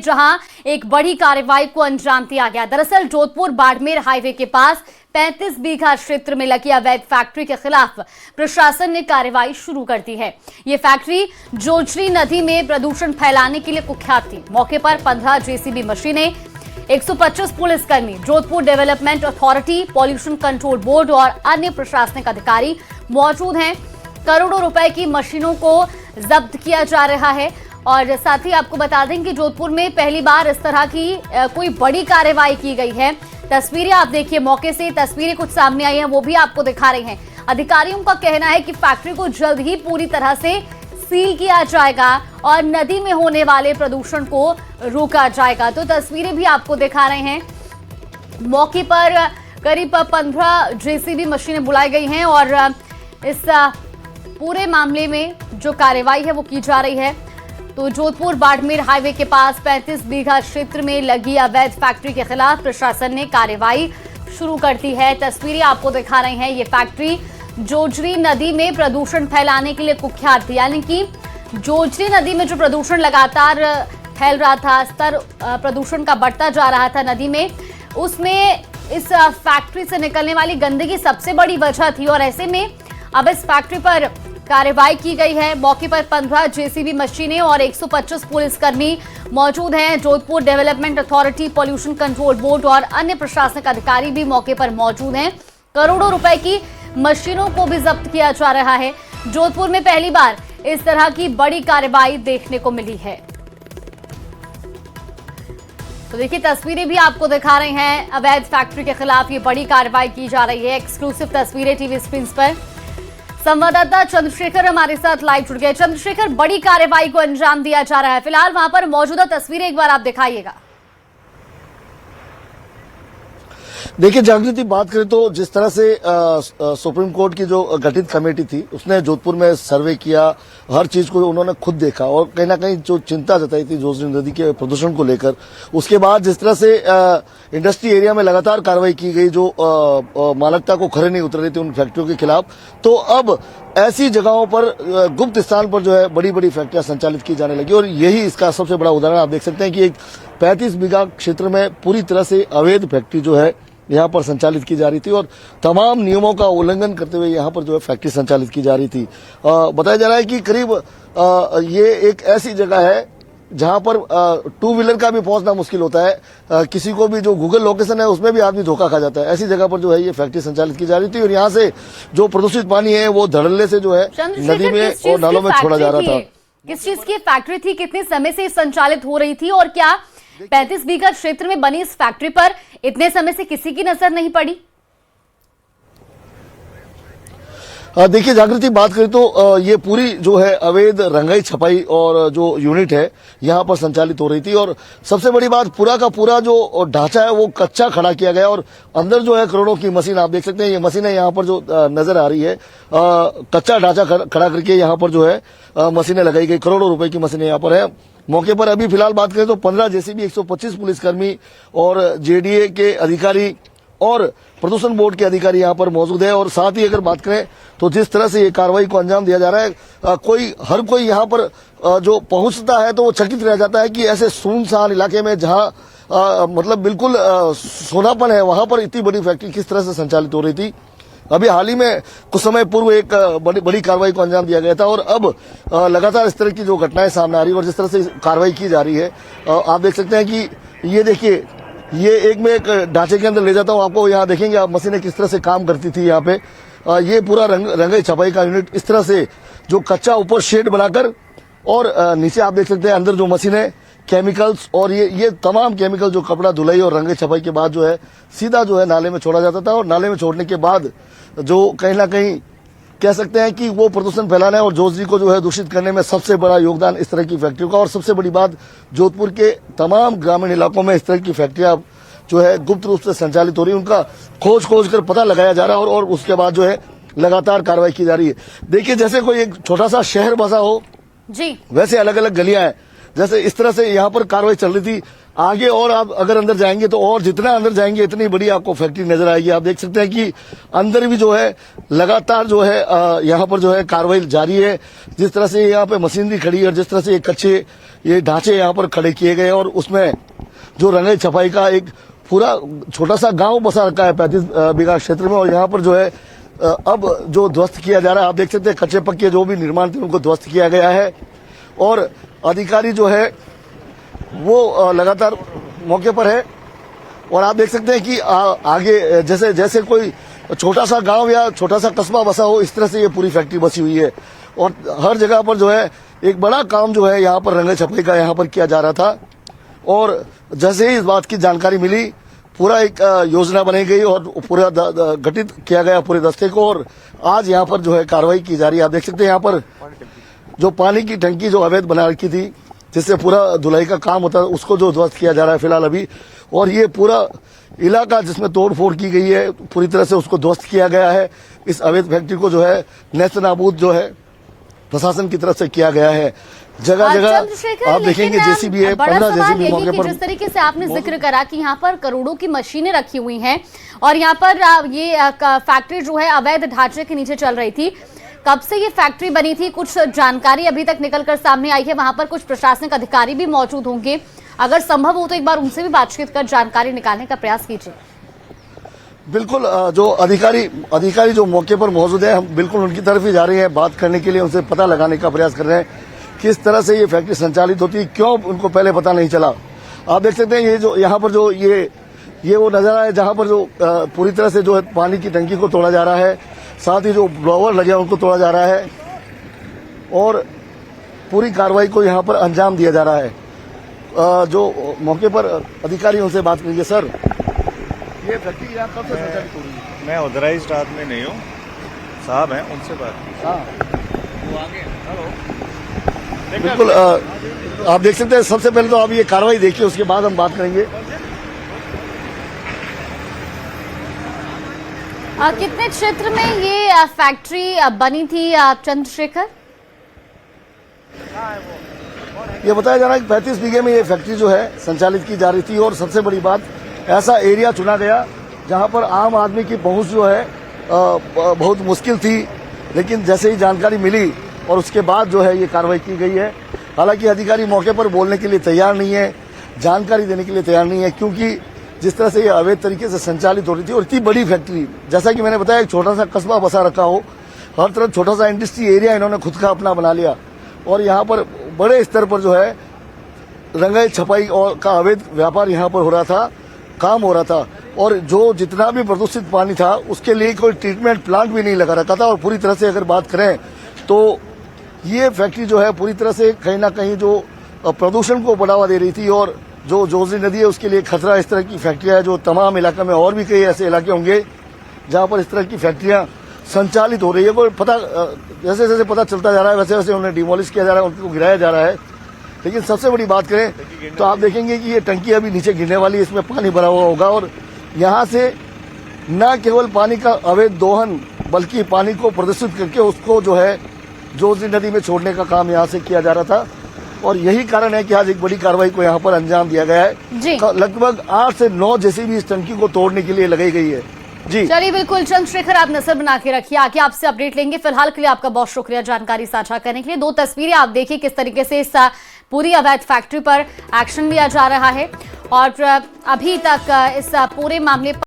जहां एक बड़ी कार्रवाई को अंजाम दिया गया। दरअसल जोधपुर बाड़मेर हाईवे के पास 35 बीघा क्षेत्र में लगी अवैध फैक्ट्री के खिलाफ प्रशासन ने कार्रवाई शुरू कर दी है। ये फैक्ट्री जोजरी नदी में प्रदूषण फैलाने के लिए कुख्यात थी। मौके पर 15 जेसीबी मशीनें, 125 पुलिसकर्मी, Jodhpur development authority, pollution control board और अन्य प्रशासनिक अधिकारी मौजूद हैं। करोड़ों रुपए की मशीनों को जब्त किया जा रहा है। और साथ ही आपको बता दें कि जोधपुर में पहली बार इस तरह की कोई बड़ी कार्रवाई की गई है। तस्वीरें आप देखिए, मौके से तस्वीरें कुछ सामने आई हैं, वो भी आपको दिखा रही हैं। अधिकारियों का कहना है कि फैक्ट्री को जल्द ही पूरी तरह से सील किया जाएगा और नदी में होने वाले प्रदूषण को रोका जाएगा। तो तस्वीरें भी आपको दिखा रहे हैं। मौके पर करीब 15 जेसीबी मशीनें बुलाई गई हैं और इस पूरे मामले में जो कार्रवाई है वो की जा रही है। तो जोधपुर बाड़मेर हाईवे के पास 35 बीघा क्षेत्र में लगी अवैध फैक्ट्री के खिलाफ प्रशासन ने कार्रवाई शुरू कर दी है। तस्वीरें आपको दिखा रहे हैं। ये फैक्ट्री जोजरी नदी में प्रदूषण फैलाने के लिए कुख्यात थी, यानी कि जोजरी नदी में जो प्रदूषण लगातार फैल रहा था, स्तर प्रदूषण का बढ़ता जा रहा था नदी में, उसमें इस फैक्ट्री से निकलने वाली गंदगी सबसे बड़ी वजह थी। और ऐसे में अब इस फैक्ट्री पर कार्रवाई की गई है। मौके पर 15 जेसीबी मशीनें और 125 पुलिसकर्मी मौजूद हैं। Jodhpur development authority, pollution control board और अन्य प्रशासनिक अधिकारी भी मौके पर मौजूद हैं। करोड़ों रुपए की मशीनों को भी जब्त किया जा रहा है। जोधपुर में पहली बार इस तरह की बड़ी कार्रवाई देखने को मिली है। तो देखिए, तस्वीरें भी आपको दिखा रहे हैं। अवैध फैक्ट्री के खिलाफ ये बड़ी कार्रवाई की जा रही है। एक्सक्लूसिव तस्वीरें टीवी स्क्रीन पर। संवाददाता चंद्रशेखर हमारे साथ लाइव जुड़ गए। चंद्रशेखर, बड़ी कार्रवाई को अंजाम दिया जा रहा है, फिलहाल वहां पर मौजूदा तस्वीरें एक बार आप दिखाइएगा। देखिए जागृति, बात करें तो जिस तरह से सुप्रीम कोर्ट की जो गठित कमेटी थी उसने जोधपुर में सर्वे किया, हर चीज को उन्होंने खुद देखा और कहीं ना कहीं जो चिंता जताई थी जोजरी नदी के प्रदूषण को लेकर, उसके बाद जिस तरह से इंडस्ट्री एरिया में लगातार कार्रवाई की गई, जो मानकता को खरे नहीं उतर रही थी उन फैक्ट्रियों के खिलाफ, तो अब ऐसी जगहों पर गुप्त स्थान पर जो है बड़ी बड़ी फैक्ट्रियां संचालित की जाने लगी। और यही इसका सबसे बड़ा उदाहरण आप देख सकते हैं कि एक 35 बीघा क्षेत्र में पूरी तरह से अवैध फैक्ट्री जो है यहाँ पर संचालित की जा रही थी और तमाम नियमों का उल्लंघन करते हुए यहाँ पर जो है फैक्ट्री संचालित की जा रही थी। बताया जा रहा है कि करीब ये एक ऐसी जगह है जहाँ पर 2 व्हीलर का भी पहुंचना मुश्किल होता है। किसी को भी जो गूगल लोकेशन है उसमें भी आदमी धोखा खा जाता है। ऐसी जगह पर जो है ये फैक्ट्री संचालित की जा रही थी और यहाँ से जो प्रदूषित पानी है वो धड़ल्ले से जो है नदी में और नालों में छोड़ा जा रहा था। किस चीज की फैक्ट्री थी, कितने समय से संचालित हो रही थी और क्या 35 बीघा क्षेत्र में बनी इस फैक्ट्री पर इतने समय से किसी की नजर नहीं पड़ी? देखिए जागृति, बात करें तो ये पूरी जो है अवैध रंगाई छपाई और जो यूनिट है यहाँ पर संचालित हो रही थी। और सबसे बड़ी बात, पूरा का पूरा जो ढांचा है वो कच्चा खड़ा किया गया और अंदर जो है करोड़ों की मशीन आप देख सकते हैं। ये मशीनें यहाँ पर जो नजर आ रही है, कच्चा ढांचा खड़ा करके यहाँ पर जो है मशीनें लगाई गई। करोड़ों रुपए की मशीनें यहाँ पर है। मौके पर अभी फिलहाल बात करें तो 15 जेसीबी, 125 पुलिसकर्मी और जेडीए के अधिकारी और प्रदूषण बोर्ड के अधिकारी यहाँ पर मौजूद है। और साथ ही अगर बात करें तो जिस तरह से ये कार्रवाई को अंजाम दिया जा रहा है, हर कोई यहाँ पर जो पहुंचता है तो वो चकित रह जाता है कि ऐसे सुनसान इलाके में जहाँ मतलब बिल्कुल सोनापन है, वहां पर इतनी बड़ी फैक्ट्री किस तरह से संचालित हो रही थी। अभी हाल ही में कुछ समय पूर्व एक बड़ी कार्रवाई को अंजाम दिया गया था और अब लगातार इस तरह की जो घटनाएं सामने आ रही है और जिस तरह से कार्रवाई की जा रही है, आप देख सकते हैं कि ये देखिए, ये एक में एक ढांचे के अंदर ले जाता हूं आपको। यहाँ देखेंगे आप मशीनें किस तरह से काम करती थी यहाँ पे। ये पूरा रंगाई छपाई का यूनिट इस तरह से जो कच्चा ऊपर शेड बनाकर और नीचे आप देख सकते हैं अंदर जो मशीनें, केमिकल्स और ये तमाम केमिकल जो कपड़ा धुलाई और रंगाई छपाई के बाद जो है सीधा जो है नाले में छोड़ा जाता था। और नाले में छोड़ने के बाद जो कहीं ना कहीं कह सकते हैं कि वो प्रदूषण फैलाना है और जोजरी को जो है दूषित करने में सबसे बड़ा योगदान इस तरह की फैक्ट्रियों का। और सबसे बड़ी बात, जोधपुर के तमाम ग्रामीण इलाकों में इस तरह की फैक्ट्रियां जो है गुप्त रूप से संचालित हो रही है, उनका खोज कर पता लगाया जा रहा है और उसके बाद जो है लगातार कार्रवाई की जा रही है। देखिए, जैसे कोई एक छोटा सा शहर बसा हो जी, वैसे अलग अलग गलियां हैं। जैसे इस तरह से यहाँ पर कार्रवाई चल रही थी। आगे और आप अगर अंदर जाएंगे तो और जितना अंदर जाएंगे इतनी बड़ी आपको फैक्ट्री नजर आएगी। आप देख सकते हैं कि अंदर भी जो है लगातार जो है यहाँ पर जो है कार्रवाई जारी है। जिस तरह से यहाँ पे मशीनरी खड़ी है और जिस तरह से ये कच्चे ये ढांचे यहाँ पर खड़े किए गए और उसमें जो रंगाई छपाई का एक पूरा छोटा सा गांव बसा रखा है 35 बीघा क्षेत्र में, और यहाँ पर जो है अब जो ध्वस्त किया जा रहा है। आप देख सकते हैं कच्चे पक्के जो भी निर्माण थे उनको ध्वस्त किया गया है और अधिकारी जो है वो लगातार मौके पर है। और आप देख सकते हैं कि आगे जैसे जैसे कोई छोटा सा गांव या छोटा सा कस्बा बसा हो, इस तरह से ये पूरी फैक्ट्री बसी हुई है और हर जगह पर जो है एक बड़ा काम जो है यहाँ पर रंगाई छपाई का यहाँ पर किया जा रहा था। और जैसे ही इस बात की जानकारी मिली, पूरा एक योजना बनाई गई और पूरा गठित किया गया पूरे दस्ते को, और आज यहाँ पर जो है कार्रवाई की जा रही है। आप देख सकते हैं यहाँ पर जो पानी की टंकी जो अवैध बना रखी थी, जिससे पूरा धुलाई का काम होता है, उसको जो ध्वस्त किया जा रहा है फिलहाल अभी। और ये पूरा इलाका जिसमें तोड़फोड़ की गई है पूरी तरह से उसको ध्वस्त किया गया है। इस अवैध फैक्ट्री को जो है नेस्त नाबूद जो है प्रशासन की तरफ से किया गया है। जगह जगह आप देखेंगे जेसीबी है, 15 जेसीबी मौके पर। जिस तरीके से आपने जिक्र करा कि यहाँ पर करोड़ों की मशीनें रखी हुई हैं और यहाँ पर ये फैक्ट्री जो है अवैध ढांचे के नीचे चल रही थी, कब से ये फैक्ट्री बनी थी, कुछ जानकारी अभी तक निकलकर सामने आई है? वहां पर कुछ प्रशासनिक अधिकारी भी मौजूद होंगे, अगर संभव हो तो एक बार उनसे भी बातचीत कर जानकारी निकालने का प्रयास कीजिए। बिल्कुल, जो अधिकारी जो मौके पर मौजूद है, हम बिल्कुल उनकी तरफ ही जा रहे हैं बात करने के लिए, उनसे पता लगाने का प्रयास कर रहे हैं किस तरह से ये फैक्ट्री संचालित होती है, क्यों उनको पहले पता नहीं चला। आप देख सकते हैं ये जो यहाँ पर जो ये वो नजारा है जहाँ पर जो पूरी तरह से जो है पानी की टंकी को तोड़ा जा रहा है, साथ ही जो ब्लोवर लगे हैं उनको तोड़ा जा रहा है और पूरी कार्रवाई को यहाँ पर अंजाम दिया जा रहा है। जो मौके पर अधिकारी उनसे बात करेंगे। सर, ये फैक्ट्री यहाँ कब से संचालित हो रही है? मैं ऑथराइज्ड आदमी नहीं हूँ, साहब हैं, उनसे बात कीजिए। हाँ, वो आगे। हेलो, बिल्कुल, आप देख सकते हैं। सबसे पहले तो आप ये कार्रवाई देखिए, उसके बाद हम बात करेंगे। कितने क्षेत्र में ये फैक्ट्री बनी थी चंद्रशेखर? ये बताया जा रहा है कि 35 बीघे में ये फैक्ट्री जो है संचालित की जा रही थी और सबसे बड़ी बात ऐसा एरिया चुना गया जहां पर आम आदमी की पहुंच जो है बहुत मुश्किल थी, लेकिन जैसे ही जानकारी मिली और उसके बाद जो है ये कार्रवाई की गई है। हालांकि अधिकारी मौके पर बोलने के लिए तैयार नहीं है, जानकारी देने के लिए तैयार नहीं है, क्योंकि जिस तरह से ये अवैध तरीके से संचालित हो रही थी और इतनी बड़ी फैक्ट्री, जैसा कि मैंने बताया, एक छोटा सा कस्बा बसा रखा हो, हर तरफ छोटा सा इंडस्ट्री एरिया इन्होंने खुद का अपना बना लिया और यहाँ पर बड़े स्तर पर जो है रंगाई छपाई और का अवैध व्यापार यहाँ पर हो रहा था, काम हो रहा था। और जो जितना भी प्रदूषित पानी था उसके लिए कोई ट्रीटमेंट प्लांट भी नहीं लगा रखा था। और पूरी तरह से अगर बात करें तो ये फैक्ट्री जो है पूरी तरह से कहीं ना कहीं जो प्रदूषण को बढ़ावा दे रही थी और जो जोजी नदी है उसके लिए खतरा। इस तरह की फैक्ट्रियां जो तमाम इलाके में और भी कई ऐसे इलाके होंगे जहां पर इस तरह की फैक्ट्रियां संचालित हो रही है। कोई पता जैसे जैसे पता चलता जा रहा है वैसे वैसे उन्हें डिमोलिश किया जा रहा है, उनको गिराया जा रहा है। लेकिन सबसे बड़ी बात करें तो आप देखेंगे कि ये टंकी अभी नीचे गिरने वाली है, इसमें पानी भरा हुआ होगा और यहाँ से न केवल पानी का अवैध दोहन बल्कि पानी को प्रदूषित करके उसको जो है जोजी नदी में छोड़ने का काम यहाँ से किया जा रहा था। और यही कारण है कि आज एक बड़ी कार्रवाई को यहाँ पर अंजाम दिया गया है। लगभग 8 से 9 जेसीबी इस टंकी को तोड़ने के लिए लगाई गई है। जी चलिए, बिल्कुल चंद्रशेखर, आप नजर बना के रखिए, आगे आपसे अपडेट लेंगे। फिलहाल के लिए आपका बहुत शुक्रिया जानकारी साझा करने के लिए। 2 तस्वीरें आप देखिए किस तरीके से इस पूरी अवैध फैक्ट्री पर एक्शन लिया जा रहा है और अभी तक इस पूरे मामले